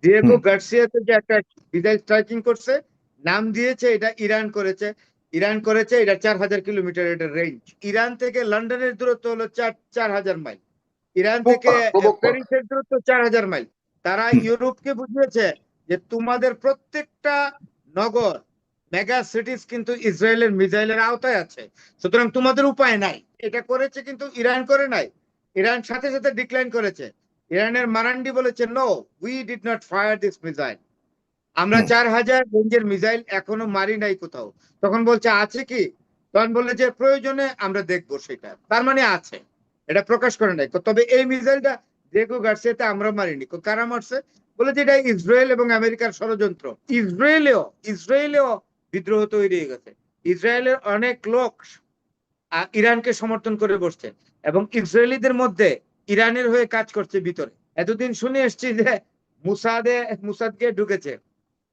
Diego হুম। গার্সিয়াতে যে একটা missile striking করছে, নাম দিয়েছে এটা ইরান করেছে। এটা 4,000 কিলোমিটার এটা রেঞ্জ। ইরান থেকে লন্ডনের দূরত্ব হলো 4,000 মাইল। ইরান প্রভোগ থেকে করা, প্রভোগ করা। প্যারিসের দূরত্ব 4,000 মাইল। তারা হুম। ইউরোপকে বুঝিয়েছে যে তোমাদের প্রত্যেকটা নগর, মেগা সিটিজ কিন্তু ইসরায়েলের মিসাইলের আওতায় আছে, সুতরাং তোমাদের উপায় নাই। এটা করেছে, কিন্তু ইরান করে নাই। ইরান সাথে সাথে ডিক্লাইন করেছে। ইরানের মারান্ডি বলেছে, no, we did not fire this missile. আমরা হুম। 4,000 রেঞ্জের মিসাইল এখনো মারি নাই কোথাও। তখন বলছে আছে কি? তখন বললে যে প্রয়োজনে আমরা দেখবো সেটা, তার মানে আছে, এটা প্রকাশ করে নাই। তবে এই মিসাইলটা ডিয়েগো গার্সিয়াতে আমরা মারিনি। কারা মারছে? বলে যে এটা ইসরায়েল এবং আমেরিকার ষড়যন্ত্র। ইসরায়েলেও ইসরায়েলেও বিদ্রোহ তৈরি হয়ে গেছে। ইসরায়েলের অনেক লোক ইরানকে সমর্থন করে বসছে, এবং ইসরায়েলিদের মধ্যে ইরানের হয়ে কাজ করছে ভিতরে। এতদিন শুনে এসছি যে মুসাদকে ঢুকেছে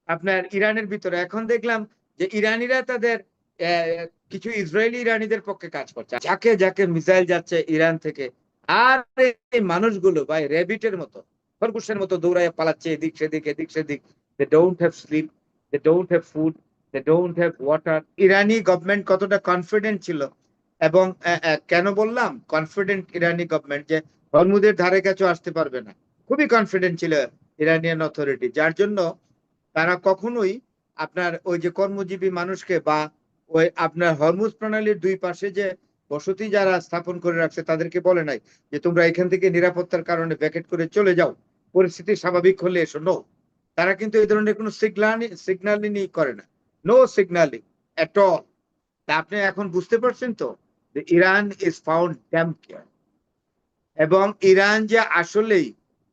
আপনার ইরানের ভিতরে। এখন দেখলাম যে ইরানিরা তাদের কিছু ইসরায়েলি ইরানিদের পক্ষে কাজ করছে, যাকে যাকে মিসাইল যাচ্ছে ইরান থেকে। আর এই মানুষগুলো ভাই র্যাবিটের মতো, খরগোশের মতো দৌড়ায় পালাচ্ছে এদিক সেদিক এদিক সেদিক। They don't have sleep, they don't have food, they don't have water. ইরানি গভর্নমেন্ট কতটা কনফিডেন্ট ছিল, এবং কেন বললাম কনফিডেন্ট ইরানি গভর্নমেন্ট, যে হরমুজের ধারে কাছেও আসতে পারবে না। খুবই কনফিডেন্ট ছিল ইরানিয়ান অথরিটি, যার জন্য তারা কখনোই আপনার ওই যে কর্মজীবী মানুষকে বা ওই আপনার হরমুজ প্রণালীর দুই পাশে যে বসতি যারা স্থাপন করে রাখছে তাদেরকে বলে নাই যে তোমরা এখান থেকে নিরাপত্তার কারণে ব্যাকেট করে চলে যাও, পরিস্থিতি স্বাভাবিক হলে এসো। নো, তারা কিন্তু এই ধরনের কোনো সিগন্যালিং করে না। No signalling at all. তা আপনি এখন বুঝতে পারছেন তো যে Iran is found damn care. এবং ইরান যে আসলেই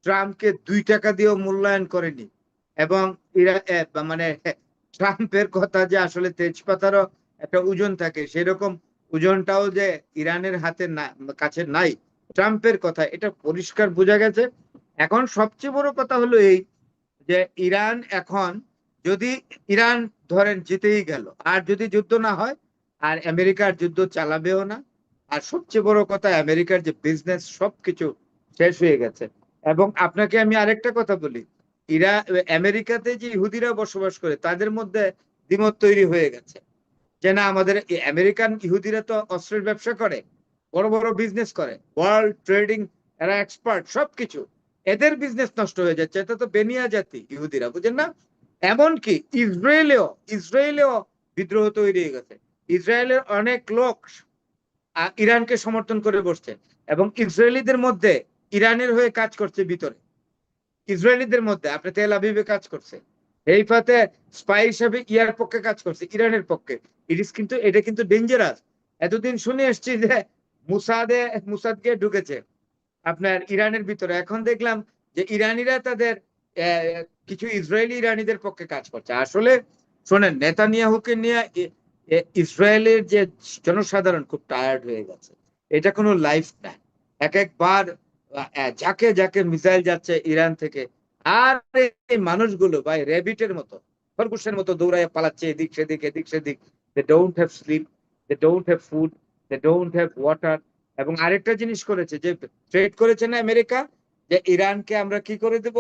ট্রাম্পকে 2 টাকা দিয়েও মূল্যায়ন করেনি। এবং মানে ট্রাম্পের কথা যে আসলে তেজপাতারও একটা ওজন থাকে, সেরকম ওজনটাও যে ইরানের হাতে না, কাছে নাই ট্রাম্পের কথা, এটা পরিষ্কার বোঝা গেছে। এখন সবচেয়ে বড় কথা হলো এই, যে ইরান এখন যদি, ইরান ধরেন জিতেই গেল, আর যদি যুদ্ধ না হয়, আর আমেরিকার যুদ্ধ চালাবেও না। আর সবচেয়ে বড় কথা, আমেরিকার যে বিজনেস সবকিছু শেষ হয়ে গেছে। এবং আপনাকে আমি আরেকটা কথা বলি, ইরা আমেরিকাতে যে ইহুদিরা বসবাস করে তাদের মধ্যে দ্বিমত তৈরি হয়ে গেছে, যে না আমাদের আমেরিকান ইহুদিরা তো অস্ত্রের ব্যবসা করে, বড় বড় বিজনেস করে, ওয়ার্ল্ড ট্রেডিং, এরা এক্সপার্ট সবকিছু। এদের বিজনেস নষ্ট হয়ে যাচ্ছে, এটা তো বেনিয়া জাতি ইহুদিরা, বুঝেন না? এমনকি ইসরায়েলেও বিদ্রোহ তৈরি হয়ে গেছে। ইসরায়েলের অনেক লোক ইরানকে সমর্থন করে বসছে, এবং ইসরায়েলিদের মধ্যে ইরানের হয়ে কাজ করছে ভিতরে। ইসরায়েলিদের মধ্যে আপনি তেল আবিবে কাজ করছে, এই ফাতে স্পাই হিসাবে ইয়ার পক্ষে কাজ করছে, ইরানের পক্ষে। এটা কিন্তু ডেঞ্জারাস। এতদিন শুনে এসছি যে মুসাদকে ঢুকেছে আপনার ইরানের ভিতরে। এখন দেখলাম যে ইরানিরা তাদের কিছু ইসরায়েলি ইরানিদের পক্ষে কাজ করছে। আসলে শোনেন, নেতানিয়াহুকে নিয়ে ইসরায়েলের যে জনসাধারণ খুব টায়ার্ড হয়ে গেছে। এটা কোনো লাইফ না। এক একবার যাকে যাকে মিসাইল যাচ্ছে ইরান থেকে। আর এই মানুষগুলো ভাই র্যাবিটের মতো, খরগোশের মতো দৌড়ায় পালাচ্ছে এদিক সেদিক এদিক সেদিক। They don't have sleep, they don't have food, they don't have water. এবং আরেকটা জিনিস করেছে, যে ট্রেড করেছে না আমেরিকা, যে ইরানকে আমরা কি করে দেব,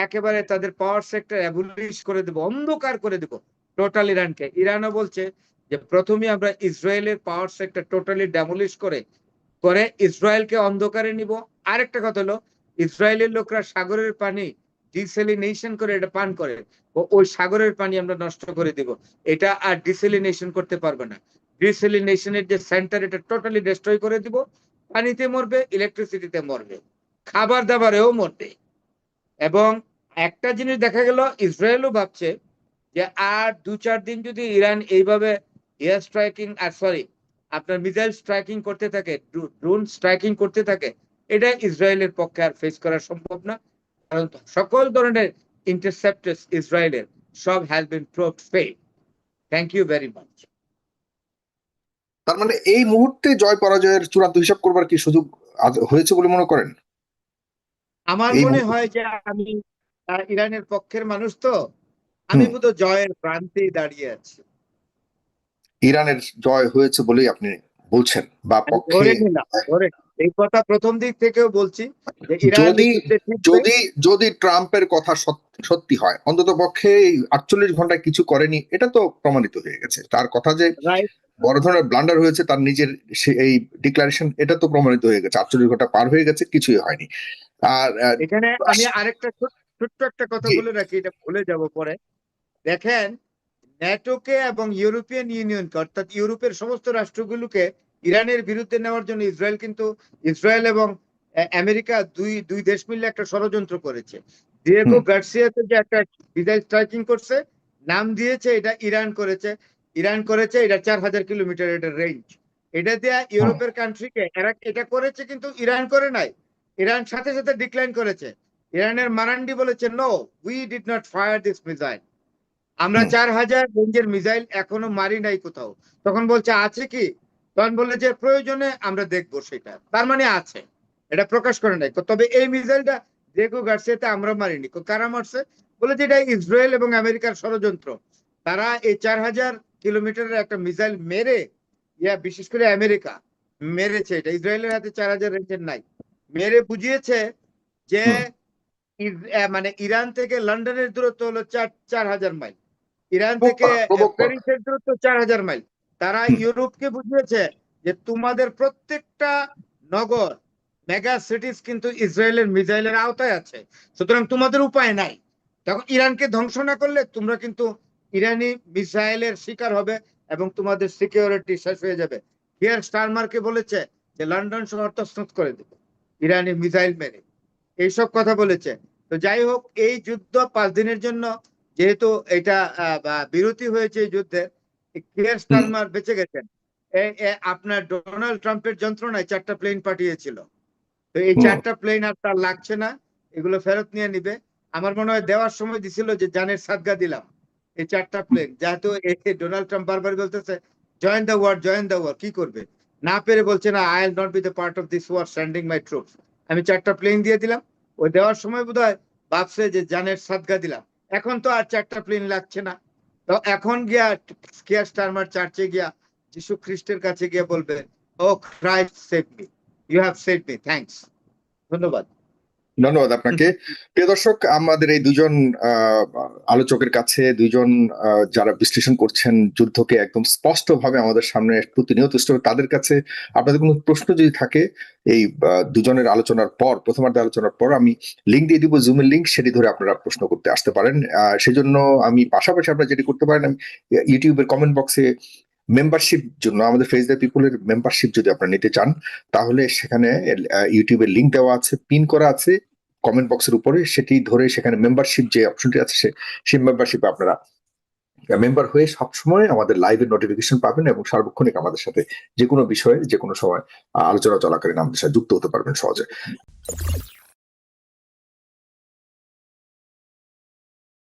একেবারে তাদের পাওয়ার সেক্টর অ্যাবলিশ করে দেব, অন্ধকার করে দেব টোটাল ইরানকে। ইরানও বলছে যে প্রথমে আমরা ইসরায়েলের পাওয়ার সেক্টর টোটালি ডেমলিশ করে করে ইসরায়েলকে অন্ধকারে নিব। আরেকটা কথা হলো, ইসরায়েলের লোকরা সাগরের পানি ডিসেলিনেশন করে এটা পান করে, ওই সাগরের পানি আমরা নষ্ট করে দিব। এটা আর ডিসেলিনেশন করতে পারবে না। ডিসেলিনেশনের যে সেন্টার, এটা টোটালি ডিস্ট্রয় করে দিব। পানিতে মরবে, ইলেকট্রিসিটিতে মরবে, খাবার দাবারেও মরবে। এবং একটা জিনিস দেখা গেল, ইসরায়েলও ভাবছে যে আর 2-4 দিন যদি ইরান এইভাবে এয়ার স্ট্রাইকিং, আর সরি আপনার মিসাইল স্ট্রাইকিং করতে থাকে, ড্রোন স্ট্রাইকিং করতে থাকে, এটা ইসরায়েলের পক্ষে আর ফেস করা সম্ভব না। কারণ সকল ধরনের ইন্টারসেপ্টর ইসরায়েলের সব has been proved fail. Thank you very much. তার মানে এই মুহূর্তে জয় পরাজয়ের চূড়ান্ত হিসাব করবার কি সুযোগ হয়েছে বলে মনে করেন? আমার এই মনে মুহূর্তে। হয় যে আমি ইরানের পক্ষের মানুষ তো, আমি হুম। বোধহয় জয়ের প্রান্তেই দাঁড়িয়ে আছি। ইরানের জয় হয়েছে বলেই আপনি বলছেন, বা আমি পক্ষে? ধরে নিলাম, ধরে এই কথা প্রথম দিক থেকেও বলছি যে ইরান যদি এই যুদ্ধে জিতবে। যদি যদি ট্রাম্পের কথা সত্যি হয়, অন্তত পক্ষে 48 ঘন্টায় কিছু করেনি, এটা তো প্রমাণিত হয়ে গেছে। তার কথা যে রাইট। বড় ধরনের ব্লান্ডার হয়েছে তার নিজের এই ডিক্লারেশন, এটা তো প্রমাণিত হয়ে গেছে। 48 ঘন্টা পার হয়ে গেছে, কিছুই হয়নি। আর এখানে আমি আরেকটা ছোট্ট একটা কথা জি, বলে রাখি, এটা ভুলে যাব পরে। দেখেন, ন্যাটোকে এবং ইউরোপিয়ান ইউনিয়নকে, অর্থাৎ ইউরোপের সমস্ত রাষ্ট্রগুলোকে ইরানের বিরুদ্ধে নেওয়ার জন্য ইসরায়েল এবং আমেরিকা দুই দুই দেশ মিলে একটা ষড়যন্ত্র করেছে। ডিয়েগো হুম, গার্সিয়াতে যে একটা মিসাইল স্ট্রাইকিং করছে, নাম দিয়েছে এটা ইরান করেছে। এটা 4000 কিলোমিটার এটা রেঞ্জ। এটা দিয়ে হুম, ইউরোপের কান্ট্রিকে এরা এটা করেছে, কিন্তু ইরান করে নাই। ইরান সাথে সাথে ডিক্লাইন করেছে। ইরানের মারান্ডি বলেছে, no, we did not fire this missile. আমরা হুম, 4000 রেঞ্জের মিসাইল এখনো মারি নাই কোথাও। তখন বলছে আছে কি? তখন বললে যে প্রয়োজনে আমরা দেখবো সেটা। তার মানে আছে, এটা প্রকাশ করে নাই। তবে এই মিসাইলটা ডিয়েগো গার্সিয়াতে আমরা মারিনি। কারা মারছে? বলে যে এটা ইসরায়েল এবং আমেরিকার ষড়যন্ত্র। তারা এই 4000 কিলোমিটারের একটা মিসাইল মেরে, বিশেষ করে আমেরিকা মেরেছে। এটা ইসরায়েলের হাতে 4000 রেঞ্জের নাই। মেরে বুঝিয়েছে যে হুম। মানে ইরান থেকে লন্ডনের দূরত্ব হলো 4000 মাইল। ইরান থেকে প্রভোগ করা। প্যারিসের দূরত্ব 4000 মাইল। তারা হুম, ইউরোপকে বুঝিয়েছে যে তোমাদের প্রত্যেকটা নগর, মেগা সিটিজ কিন্তু ইসরায়েলের মিসাইলের আওতায় আছে। সুতরাং তোমাদের উপায় নাই। তখন ইরানকে ধ্বংস না করলে তোমরা কিন্তু ইরানি মিসাইলের শিকার হবে এবং তোমাদের সিকিউরিটি শেষ হয়ে যাবে। কিয়ার স্টারমারকে বলেছে যে লন্ডন শহর তছনছ করে দেবে ইরানি মিসাইল মেরে। এইসব কথা বলেছে। তো যাই হোক, এই যুদ্ধ 5 দিনের জন্য, যেহেতু এটা বিরতি হয়েছে এই যুদ্ধে, কিয়ার হুম, স্টারমার বেঁচে গেছেন। আপনার ডোনাল্ড ট্রাম্পের যন্ত্রণায় 4টা প্লেন পাঠিয়েছিল। তো এই হুম। 4টা প্লেন আর তার লাগছে না, এগুলো ফেরত নিয়ে নিবে। আমার মনে হয় দেওয়ার সময় দিছিল যে জানের সাদগা দিলাম এই 4টা প্লেন। যেহেতু ডোনাল্ড ট্রাম্প বারবার বলতেছে join the war, join the war, কি করবে না পেরে বলছে না, I will not be the part of this war, sending my troops. আমি 4টা প্লেন দিয়ে দিলাম। ওই দেওয়ার সময় বোধহয় ভাবছে যে জানের সাদগা দিলাম। এখন তো আর 4টা প্লেন লাগছে না। তো এখন গিয়া কিয়ার স্টারমার চার্চে গিয়া যিশু খ্রিস্টের কাছে গিয়ে বলবে, oh Christ save me, you have save me, thanks. ধন্যবাদ। ধন্যবাদ আপনাকে। প্রিয় দর্শক, আমাদের এই দুজন আলোচকের কাছে, দুইজন যারা বিশ্লেষণ করছেন যুদ্ধকে একদম স্পষ্ট ভাবে আমাদের সামনে প্রতিনিয়ত, তাদের কাছে আপনাদের কোনো প্রশ্ন যদি থাকে, এই দুজনের আলোচনার পর, প্রথমার্ধে আলোচনার পর আমি লিঙ্ক দিয়ে দিব, জুমের লিঙ্ক, সেটি ধরে আপনারা প্রশ্ন করতে আসতে পারেন। সেজন্য আমি পাশাপাশি আপনারা যেটি করতে পারেন, আমি ইউটিউবের কমেন্ট বক্সে মেম্বারশিপ জন্য, আমাদের ফেস দ্য পিপলের মেম্বারশিপ যদি আপনারা নিতে চান, তাহলে সেখানে ইউটিউবের লিঙ্ক দেওয়া আছে, পিন করা আছে কমেন্ট বক্সের উপরে, সেটি ধরে সেখানে মেম্বারশিপ যে অপশনটি আছে, সেই মেম্বারশিপে আপনারা মেম্বার হয়ে সবসময় আমাদের লাইভের নোটিফিকেশন পাবেন এবং সার্বক্ষণিক আমাদের সাথে যে কোনো বিষয়ে যে কোনো সময় আলোচনা চলাকালীন আমাদের সাথে যুক্ত হতে পারবেন সহজে।